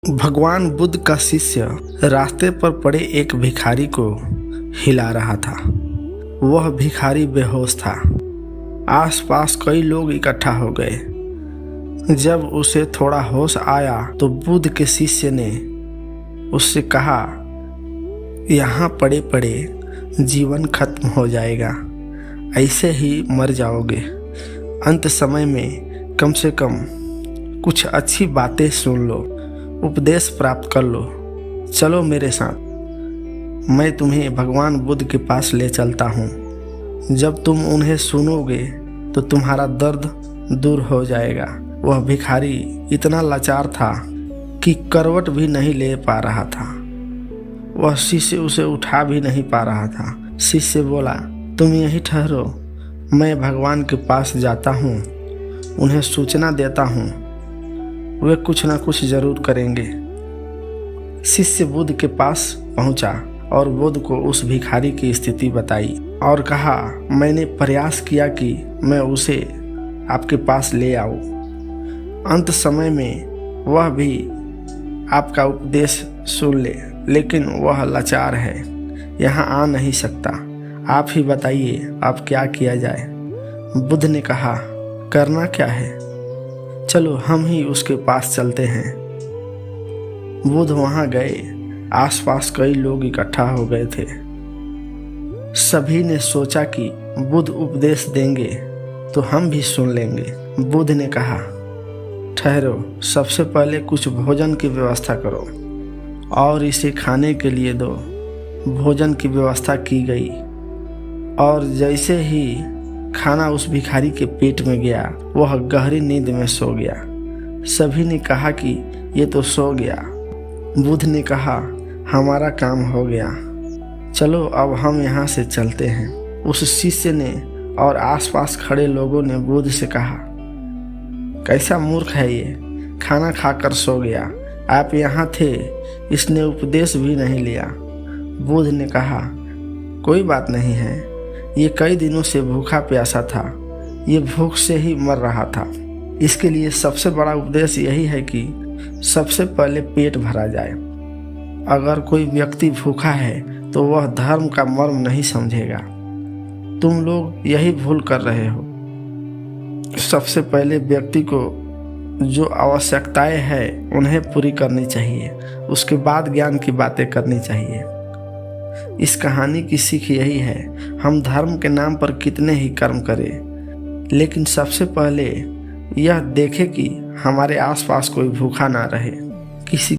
भगवान बुद्ध का शिष्य रास्ते पर पड़े एक भिखारी को हिला रहा था। वह भिखारी बेहोश था। आसपास कई लोग इकट्ठा हो गए। जब उसे थोड़ा होश आया तो बुद्ध के शिष्य ने उससे कहा, यहाँ पड़े पड़े जीवन खत्म हो जाएगा, ऐसे ही मर जाओगे। अंत समय में कम से कम कुछ अच्छी बातें सुन लो, उपदेश प्राप्त कर लो। चलो मेरे साथ, मैं तुम्हें भगवान बुद्ध के पास ले चलता हूँ। जब तुम उन्हें सुनोगे तो तुम्हारा दर्द दूर हो जाएगा। वह भिखारी इतना लाचार था कि करवट भी नहीं ले पा रहा था। वह शिष्य उसे उठा भी नहीं पा रहा था। शिष्य बोला, तुम यहीं ठहरो, मैं भगवान के पास जाता हूँ, उन्हें सूचना देता हूँ, वे कुछ ना कुछ जरूर करेंगे। शिष्य बुद्ध के पास पहुंचा और बुद्ध को उस भिखारी की स्थिति बताई और कहा, मैंने प्रयास किया कि मैं उसे आपके पास ले आऊं। अंत समय में वह भी आपका उपदेश सुन ले, लेकिन वह लाचार है, यहाँ आ नहीं सकता। आप ही बताइए अब क्या किया जाए। बुद्ध ने कहा, करना क्या है, चलो हम ही उसके पास चलते हैं। बुद्ध वहां गए। आसपास कई लोग इकट्ठा हो गए थे। सभी ने सोचा कि बुद्ध उपदेश देंगे तो हम भी सुन लेंगे। बुद्ध ने कहा, ठहरो, सबसे पहले कुछ भोजन की व्यवस्था करो और इसे खाने के लिए दो। भोजन की व्यवस्था की गई और जैसे ही खाना उस भिखारी के पेट में गया, वह गहरी नींद में सो गया। सभी ने कहा कि ये तो सो गया। बुद्ध ने कहा, हमारा काम हो गया, चलो अब हम यहाँ से चलते हैं। उस शिष्य ने और आसपास खड़े लोगों ने बुद्ध से कहा, कैसा मूर्ख है ये, खाना खाकर सो गया। आप यहाँ थे, इसने उपदेश भी नहीं लिया। बुद्ध ने कहा, कोई बात नहीं है, ये कई दिनों से भूखा प्यासा था, ये भूख से ही मर रहा था। इसके लिए सबसे बड़ा उपदेश यही है कि सबसे पहले पेट भरा जाए। अगर कोई व्यक्ति भूखा है तो वह धर्म का मर्म नहीं समझेगा। तुम लोग यही भूल कर रहे हो। सबसे पहले व्यक्ति को जो आवश्यकताएं हैं उन्हें पूरी करनी चाहिए, उसके बाद ज्ञान की बातें करनी चाहिए। इस कहानी की सीख यही है, हम धर्म के नाम पर कितने ही कर्म करें, लेकिन सबसे पहले यह देखें कि हमारे आसपास कोई भूखा ना रहे। किसी